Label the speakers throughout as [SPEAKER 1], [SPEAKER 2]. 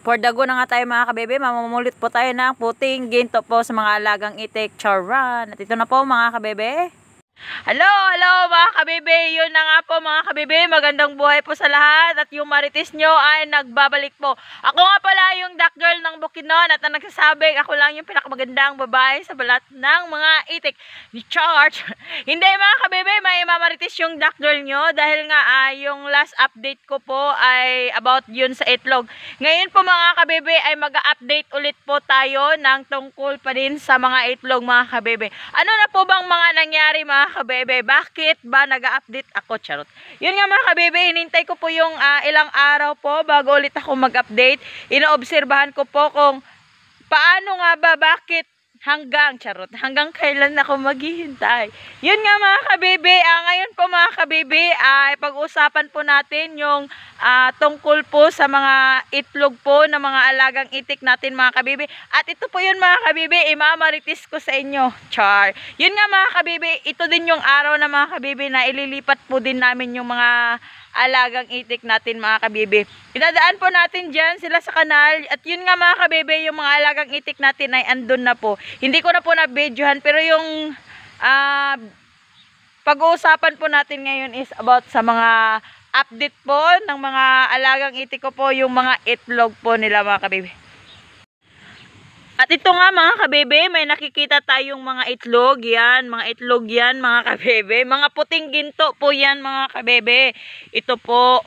[SPEAKER 1] For the go na nga tayo mga kabebe, mamumulit po tayo ng puting ginto po sa mga alagang itik. Charan! At ito na po mga kabebe. Hello mga kabebe, yun na nga po mga kabebe, magandang buhay po sa lahat at yung marites nyo ay nagbabalik po. Ako nga pala yung duck girl ng Bukidnon at ang nagsasabing ako lang yung pinakamagandang babae sa balat ng mga itik ni Charge. Hindi mga kabebe, may mamarites yung duck girl nyo dahil nga yung last update ko po ay about yun sa itlog. Ngayon po mga kabebe ay mag-update ulit po tayo ng tungkol pa din sa mga itlog mga kabebe. Ano na po bang mga nangyari mga kabebe? Bakit ba nag-update ako? Charot. Yun nga mga kabebe, hinintay ko po yung ilang araw po bago ulit ako mag-update. Inoobserbahan ko po kung paano nga ba, bakit hanggang kailan ako maghihintay. Yun nga mga kabebe, ngayon po mga kabebe ay pag-usapan po natin yung tungkol po sa mga itlog po ng mga alagang itik natin mga kabebe. At ito po yun mga kabebe, imamaritis ko sa inyo. Char. Yun nga mga kabebe, ito din yung araw na mga kabebe na ililipat po din namin yung mga alagang itik natin mga kabebe. Idadaan po natin dyan sila sa kanal. At yun nga mga kabebe, yung mga alagang itik natin ay andun na po. Hindi ko na po na-videohan, pero yung pag-uusapan po natin ngayon is about sa mga update po ng mga alagang itik ko po, yung mga itlog po nila mga kabebe. At ito nga mga kabebe, may nakikita tayong mga itlog yan, mga itlog yan mga kabebe. Mga puting ginto po yan mga kabebe. Ito po,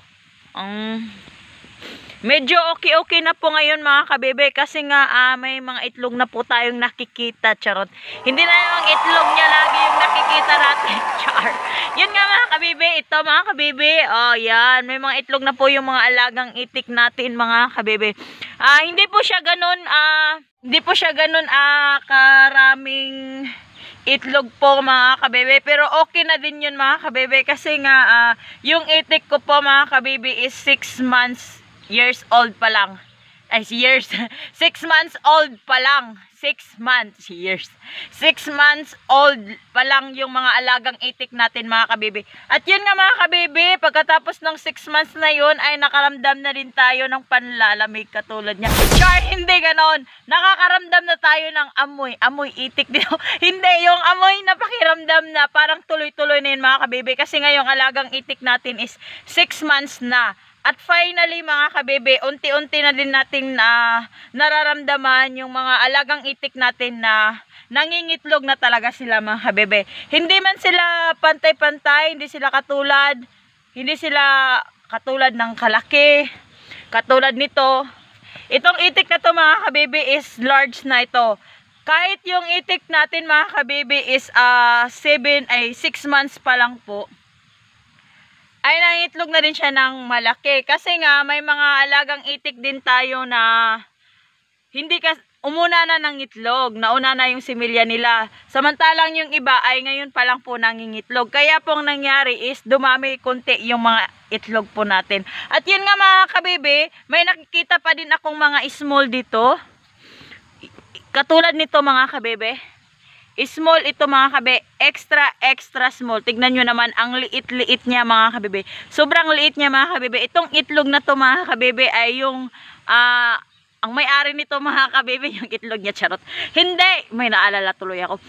[SPEAKER 1] medyo okay na po ngayon mga kabebe kasi nga may mga itlog na po tayong nakikita. Charot. Hindi na yung itlog niya lagi yung nakikita natin. Char. Yun nga mga kabebe, ito mga kabebe. Oh yan, may mga itlog na po yung mga alagang itik natin mga kabebe. Hindi po siya ganun karaming itlog po mga kabebe, pero okay na din yun mga kabebe kasi nga yung itik ko po mga kabebe is 6 years old pa lang. 6 months old pa lang. 6 months old pa lang yung mga alagang itik natin mga kabebe. At yun nga mga kabebe, pagkatapos ng 6 months na yun ay nakaramdam na rin tayo ng panlalamig katulad niya. Char, hindi ganon. Nakakaramdam na tayo ng amoy itik dito. Hindi, yung amoy na pakiramdam na parang tuloy-tuloy na yun mga kabebe kasi nga yung alagang itik natin is 6 months na. At finally mga kabebe, unti-unti na din natin nararamdaman yung mga alagang itik natin na nangingitlog na talaga sila mga kabebe. Hindi man sila pantay-pantay, hindi sila katulad ng kalaki, katulad nito. Itong itik na to mga kabebe is large na ito. Kahit yung itik natin mga kabebe is 6 months pa lang po, ay nangitlog na din siya ng malaki. Kasi nga may mga alagang itik din tayo na umuna na ng itlog, nauna na yung similya nila. Samantalang yung iba ay ngayon pa lang po nangingitlog. Kaya pong nangyari is dumami konti yung mga itlog po natin. At yun nga mga kabebe, may nakikita pa din akong mga small dito. Katulad nito mga kabebe. Small ito mga kabe, extra small. Tignan nyo naman ang liit-liit niya mga kabebe. Sobrang liit niya mga kabebe. Itong itlog na to mga kabebe ay yung ang may-ari nito mga kabebe, yung itlog niya. Charot. Hindi, may naalala tuloy ako.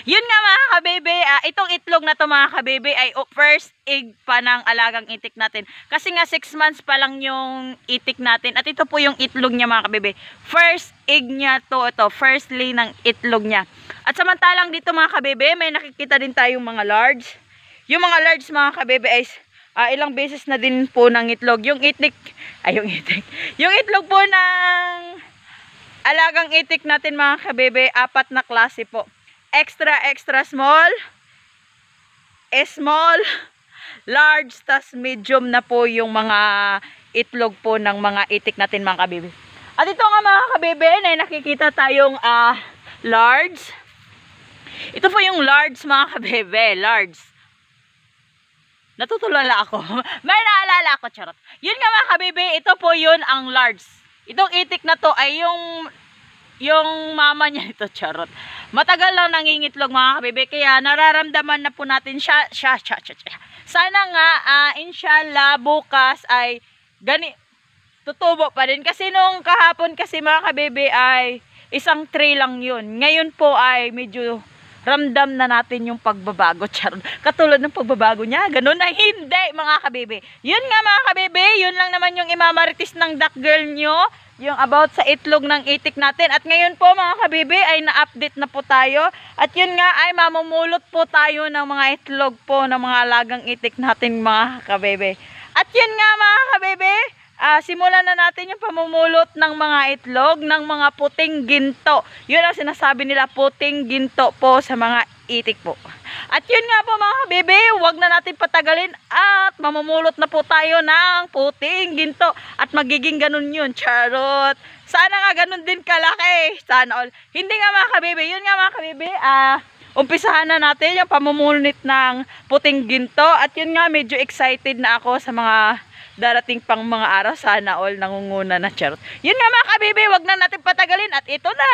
[SPEAKER 1] Yun nga mga kabebe, itong itlog na to mga kabebe ay first egg pa ng alagang itik natin. Kasi nga 6 months pa lang yung itik natin. At ito po yung itlog niya mga kabebe. First egg niya to, ito, first lay ng itlog niya. At samantalang dito mga kabebe, may nakikita din tayong mga large. Yung mga large mga kabebe ay ilang beses na din po ng itlog. Yung itlog po ng alagang itik natin mga kabebe, 4 na klase po. Extra small, small, large, tas medium na po yung mga itlog po ng mga itik natin mga kabebe. At ito nga mga kabebe, nakikita tayong large. Ito po yung large mga kabebe, large. Natutulala ako. May naalala ako, charot. Yun nga mga kabebe, ito po yun ang large. Itong itik na to ay yung mama niya ito, charot. Matagal lang nangingitlog mga kabebe, kaya nararamdaman na po natin siya. Sana nga, inshallah, bukas ay tutubo pa din. Kasi nung kahapon kasi mga kabebe ay isang tray lang yun. Ngayon po ay medyo ramdam na natin yung pagbabago. Charot. Katulad ng pagbabago niya. Ganun na hindi mga kabebe. Yun nga mga kabebe, yun lang naman yung imamaritis ng duck girl nyo. Yung about sa itlog ng itik natin. At ngayon po mga kabebe ay na-update na po tayo. At yun nga ay mamumulot po tayo ng mga itlog po ng mga alagang itik natin mga kabebe. At yun nga mga kabebe, simulan na natin yung pamumulot ng mga itlog ng mga puting ginto. Yun ang sinasabi nila, puting ginto po sa mga itik po. At yun nga po mga kabebe, huwag na natin patagalin at mamumulot na po tayo ng puting ginto. At magiging ganun yun, charot. Sana nga ganun din kalaki. Sana all. Hindi nga mga kabebe, yun nga mga kabebe, umpisahan na natin yung pamumulot ng puting ginto. At yun nga, medyo excited na ako sa mga darating pang mga araw. Sana all nangunguna na, charot. Yun nga mga kabebe, wag na natin patagalin at ito na.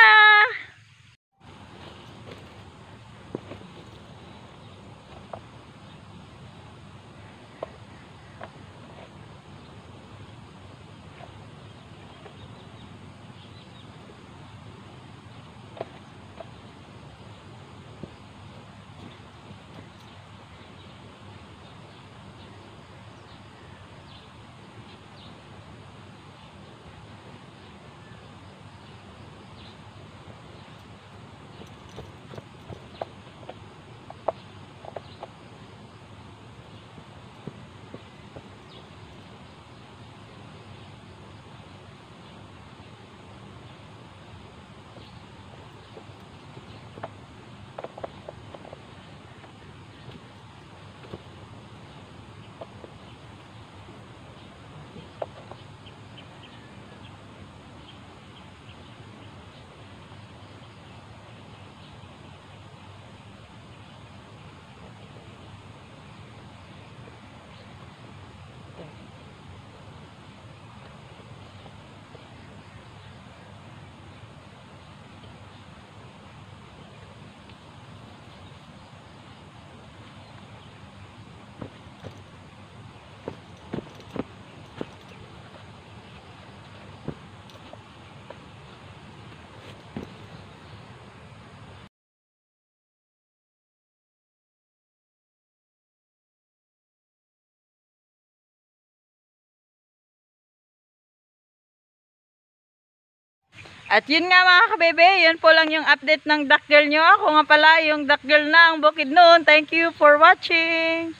[SPEAKER 1] At yun nga mga kabebe, yun po lang yung update ng duck girl nyo. Ako nga pala yung duck girl ng Bukidnon. Thank you for watching.